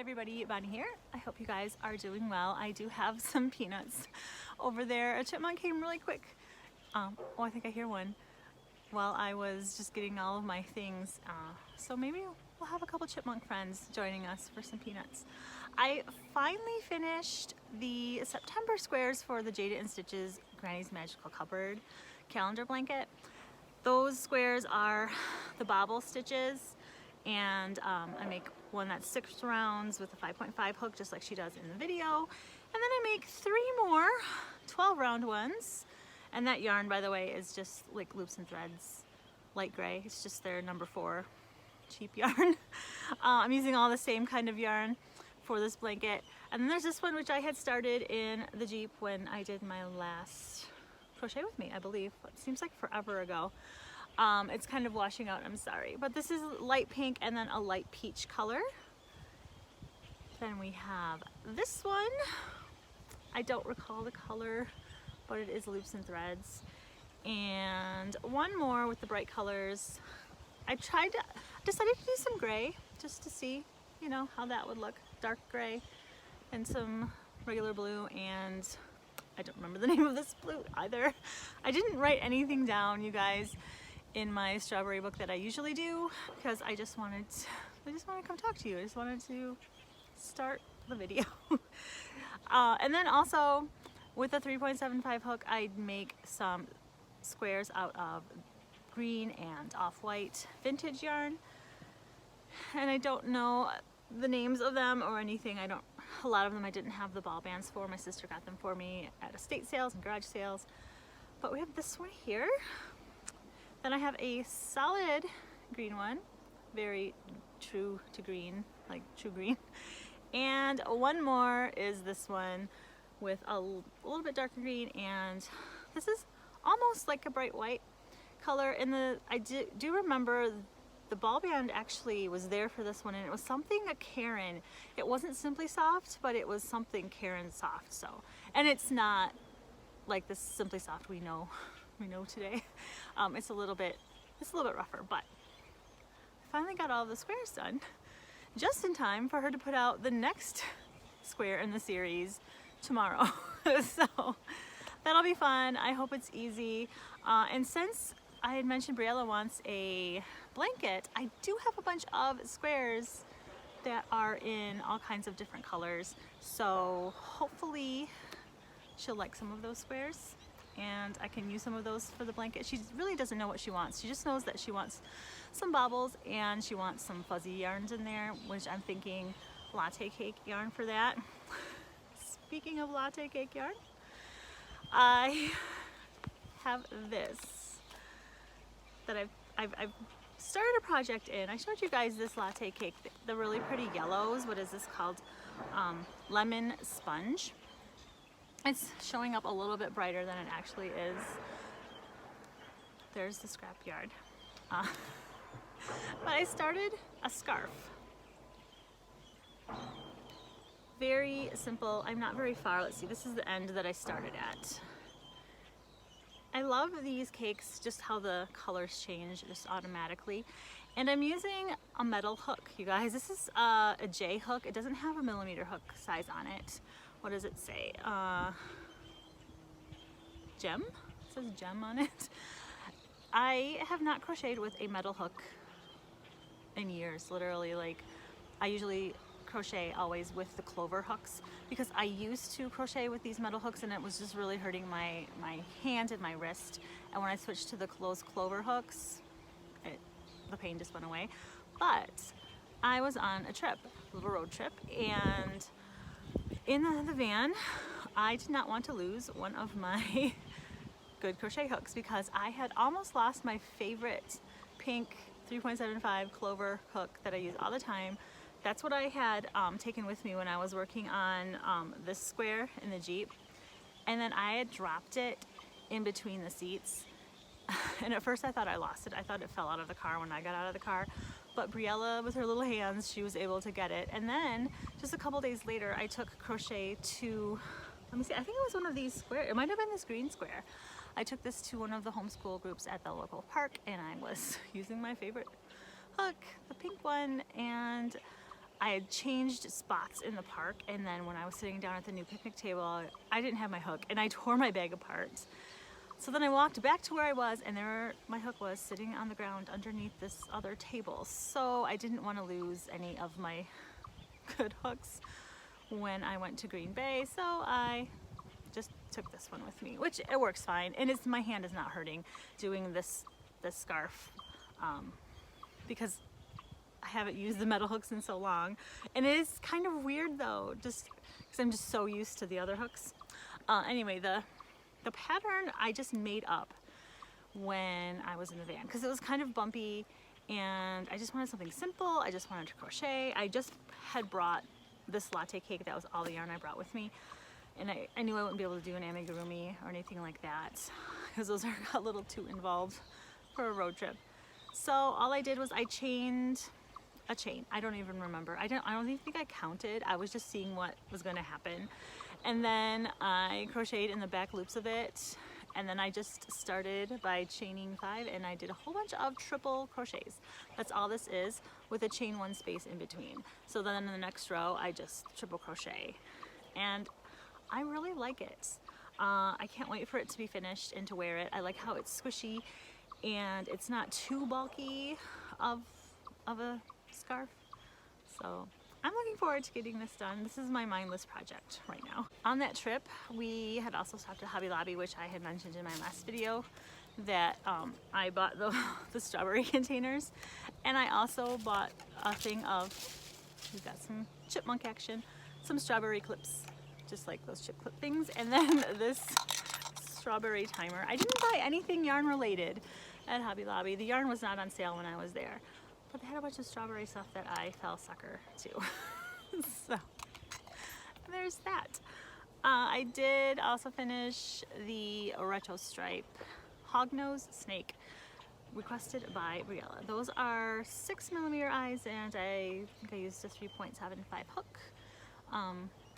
Hi everybody, Bonnie here. I hope you guys are doing well. I do have some peanuts over there. A chipmunk came really quick. Oh, I think I hear one while I was just getting all of my things. So maybe we'll have a couple chipmunk friends joining us for some peanuts. I finally finished the September squares for the Jada and Stitches Granny's Magical Cupboard calendar blanket. Those squares are the Bobble stitches, and I make one that's 6 rounds with a 5.5 hook just like she does in the video, and then I make 3 more 12 round ones, and that yarn, by the way, is just like Loops and Threads light gray. It's just their number 4 cheap yarn. I'm using all the same kind of yarn for this blanket. And then there's this one which I had started in the Jeep when I did my last crochet with me, I believe. It seems like forever ago. It's kind of washing out, I'm sorry. But this is light pink and then a light peach color. Then we have this one. I don't recall the color, but it is Loops and Threads. And one more with the bright colors. I decided to do some gray just to see, you know, how that would look. Dark gray and some regular blue, and I don't remember the name of this blue either. I didn't write anything down, you guys, in my strawberry book that I usually do, because I just wanted to come talk to you. I just wanted to start the video. And then also with the 3.75 hook, I'd make some squares out of green and off-white vintage yarn, and I don't know the names of them or anything. A lot of them I didn't have the ball bands for. My sister got them for me at estate sales and garage sales. But we have this one here. Then I have a solid green one, very true to green, like true green. And one more is this one with a little bit darker green, and this is almost like a bright white color. I do remember the ball band actually was there for this one, and it was something a Karen. It wasn't Simply Soft, but it was something Karen Soft. So, and it's not like the Simply Soft we know today. It's a little bit rougher, but I finally got all the squares done just in time for her to put out the next square in the series tomorrow. So that'll be fun. I hope it's easy. And since I had mentioned Briella wants a blanket, I do have a bunch of squares that are in all kinds of different colors. So hopefully she'll like some of those squares, and I can use some of those for the blanket. She really doesn't know what she wants. She just knows that she wants some bobbles and she wants some fuzzy yarns in there, which I'm thinking latte cake yarn for that. Speaking of latte cake yarn, I have this that I've started a project in. I showed you guys this latte cake, the really pretty yellows. What is this called? Lemon sponge. It's showing up a little bit brighter than it actually is. There's the scrap yard. But I started a scarf. Very simple. I'm not very far. Let's see, this is the end that I started at. I love these cakes, just how the colors change just automatically. And I'm using a metal hook, you guys. This is a J hook. It doesn't have a millimeter hook size on it. What does it say? Gem? It says gem on it. I have not crocheted with a metal hook in years, literally. Like, I usually crochet always with the clover hooks, because I used to crochet with these metal hooks and it was just really hurting my hand and my wrist. And when I switched to those clover hooks, the pain just went away. But I was on a trip, a little road trip, and in the van, I did not want to lose one of my good crochet hooks, because I had almost lost my favorite pink 3.75 clover hook that I use all the time. That's what I had taken with me when I was working on this square in the Jeep. And then I had dropped it in between the seats. And at first I thought I lost it. I thought it fell out of the car when I got out of the car. But Briella, with her little hands, she was able to get it. And then just a couple days later, I took crochet to, let me see, I think it was one of these squares. It might have been this green square. I took this to one of the homeschool groups at the local park, and I was using my favorite hook, the pink one, and I had changed spots in the park, and then when I was sitting down at the new picnic table, I didn't have my hook, and I tore my bag apart. So then I walked back to where I was, and there my hook was sitting on the ground underneath this other table. So I didn't want to lose any of my good hooks when I went to Green Bay, so I just took this one with me, which it works fine, and my hand is not hurting doing this scarf because I haven't used the metal hooks in so long. And it is kind of weird though, just because I'm just so used to the other hooks. Anyway, the pattern I just made up when I was in the van because it was kind of bumpy, and I just wanted something simple. I just wanted to crochet. I just had brought this latte cake. That was all the yarn I brought with me, and I knew I wouldn't be able to do an amigurumi or anything like that because those are a little too involved for a road trip. So all I did was I chained a chain. I don't even remember. I don't even think I counted. I was just seeing what was going to happen, and then I crocheted in the back loops of it, and then I just started by chaining 5, and I did a whole bunch of triple crochets. That's all this is, with a chain 1 space in between. So then in the next row I just triple crochet, and I really like it. I can't wait for it to be finished and to wear it. I like how it's squishy and it's not too bulky of a scarf. So I'm looking forward to getting this done. This is my mindless project right now. On that trip, we had also stopped at Hobby Lobby, which I had mentioned in my last video, that I bought the strawberry containers, and I also bought a thing of, we've got some chipmunk action, some strawberry clips, just like those chip clip things, and then this strawberry timer. I didn't buy anything yarn related at Hobby Lobby. The yarn was not on sale when I was there, but they had a bunch of strawberry stuff that I fell sucker to. So there's that. I did also finish the retro stripe hognose snake requested by Briella. Those are 6mm eyes, and I think I used a 3.75 hook.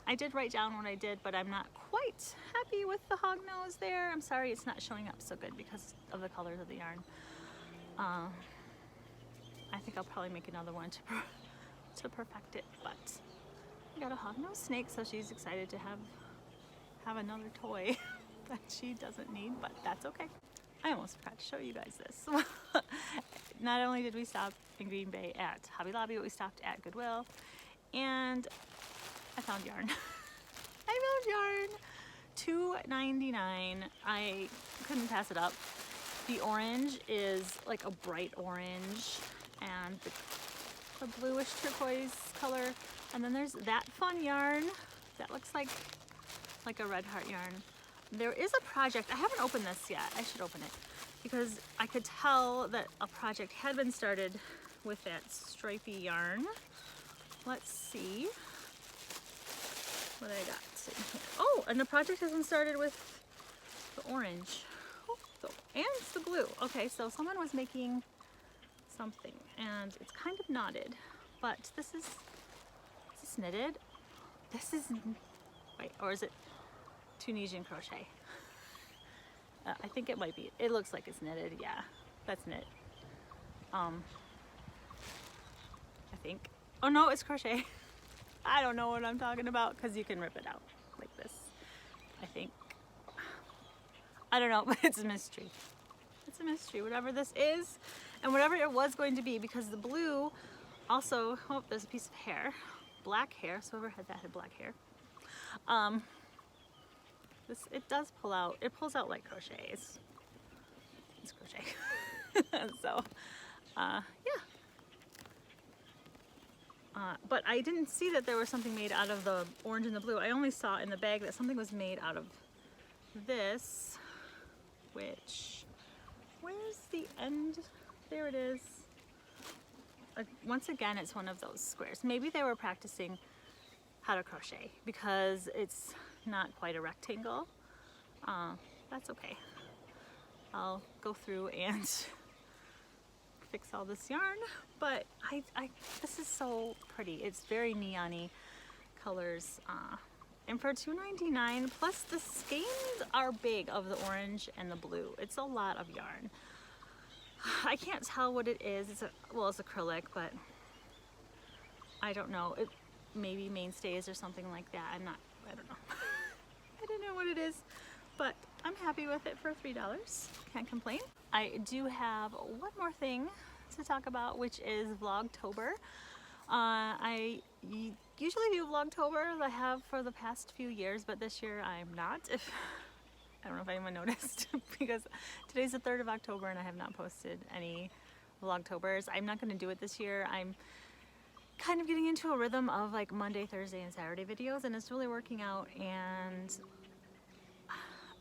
I did write down what I did, but I'm not quite happy with the hognose there. I'm sorry it's not showing up so good because of the colors of the yarn. I think I'll probably make another one to perfect it, but I got a hognose snake, so she's excited to have another toy that she doesn't need, but that's okay. I almost forgot to show you guys this. Not only did we stop in Green Bay at Hobby Lobby, but we stopped at Goodwill, and I found yarn. I found yarn. $2.99. I couldn't pass it up. The orange is like a bright orange, and the bluish turquoise color, and then there's that fun yarn that looks like a red heart yarn. There is a project, I haven't opened this yet. I should open it because I could tell that a project had been started with that stripy yarn. Let's see what I got in here. Oh, and the project has been started with the orange. And the blue. Okay, so someone was making something, and it's kind of knotted, but is this knitted? This is, wait, or is it Tunisian crochet? I think it might be. It looks like it's knitted. Yeah, that's knit. I think. Oh no, it's crochet. I don't know what I'm talking about because you can rip it out like this, I think. I don't know, but it's a mystery. It's a mystery, whatever this is, and whatever it was going to be, because the blue also, oh, there's a piece of hair, black hair, so whoever had that had black hair. It does pull out, it pulls out like crochet. It's crochet. So, yeah. But I didn't see that there was something made out of the orange and the blue. I only saw in the bag that something was made out of this, which, where's the end? There it is. Once again, it's one of those squares. Maybe they were practicing how to crochet because it's not quite a rectangle. That's okay. I'll go through and fix all this yarn, but this is so pretty. It's very neon-y colors. And for $2.99, plus the skeins are big of the orange and the blue. It's a lot of yarn. I can't tell what it is. It's acrylic, but I don't know, maybe mainstays or something like that. I don't know. I don't know what it is, but I'm happy with it for $3. Can't complain. I do have one more thing to talk about, which is Vlogtober. I usually do Vlogtober. I have for the past few years, but this year I'm not. I don't know if anyone noticed because today's the 3rd of October and I have not posted any Vlogtobers. I'm not going to do it this year. I'm kind of getting into a rhythm of like Monday, Thursday, and Saturday videos, and it's really working out, and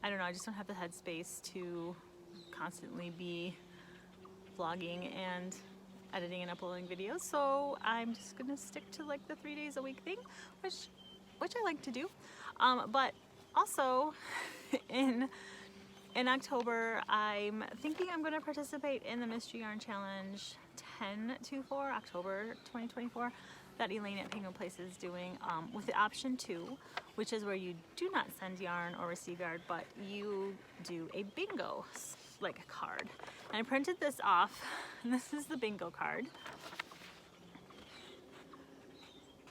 I don't know, I just don't have the headspace to constantly be vlogging and editing and uploading videos, so I'm just gonna stick to like the 3 days a week thing, which I like to do. But also in October, I'm thinking I'm gonna participate in the Mystery Yarn Challenge 10-4 October 2024 that Elaine at Penguin Place is doing, with the option 2, which is where you do not send yarn or receive yarn, but you do a bingo like a card. And I printed this off, and this is the bingo card.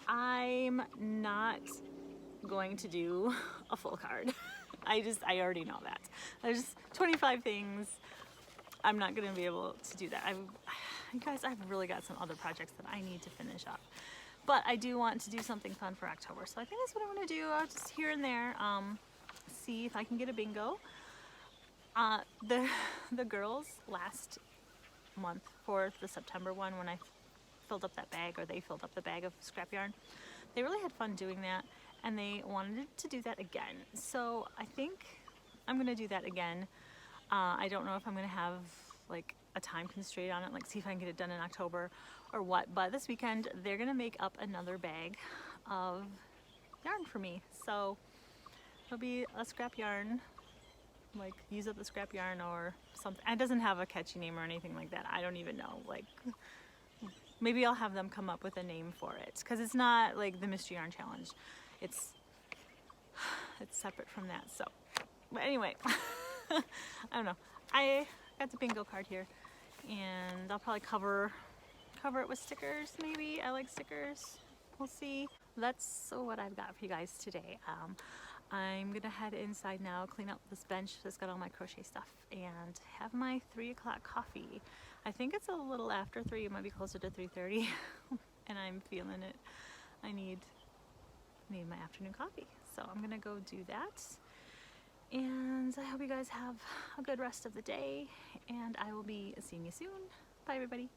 I'm not going to do a full card. I already know that. There's 25 things. I'm not going to be able to do that. You guys, I've really got some other projects that I need to finish up. But I do want to do something fun for October. So I think that's what I'm going to do. I'll just here and there see if I can get a bingo. The girls last month for the September one, when I filled up that bag, or they filled up the bag of scrap yarn, they really had fun doing that, and they wanted to do that again. So I think I'm going to do that again. I don't know if I'm going to have like a time constraint on it, like see if I can get it done in October or what, but this weekend they're going to make up another bag of yarn for me. So it'll be a scrap yarn, like use up the scrap yarn or something. It doesn't have a catchy name or anything like that. I don't even know. Like, maybe I'll have them come up with a name for it, because it's not like the Mystery Yarn Challenge. It's separate from that. So, but anyway, I don't know. I got the bingo card here, and I'll probably cover it with stickers. Maybe I like stickers. We'll see. That's what I've got for you guys today. I'm gonna head inside now, clean up this bench that's got all my crochet stuff, and have my 3 o'clock coffee. I think it's a little after 3, it might be closer to 3:30, and I'm feeling it. I need my afternoon coffee. So I'm gonna go do that, and I hope you guys have a good rest of the day, and I will be seeing you soon. Bye everybody.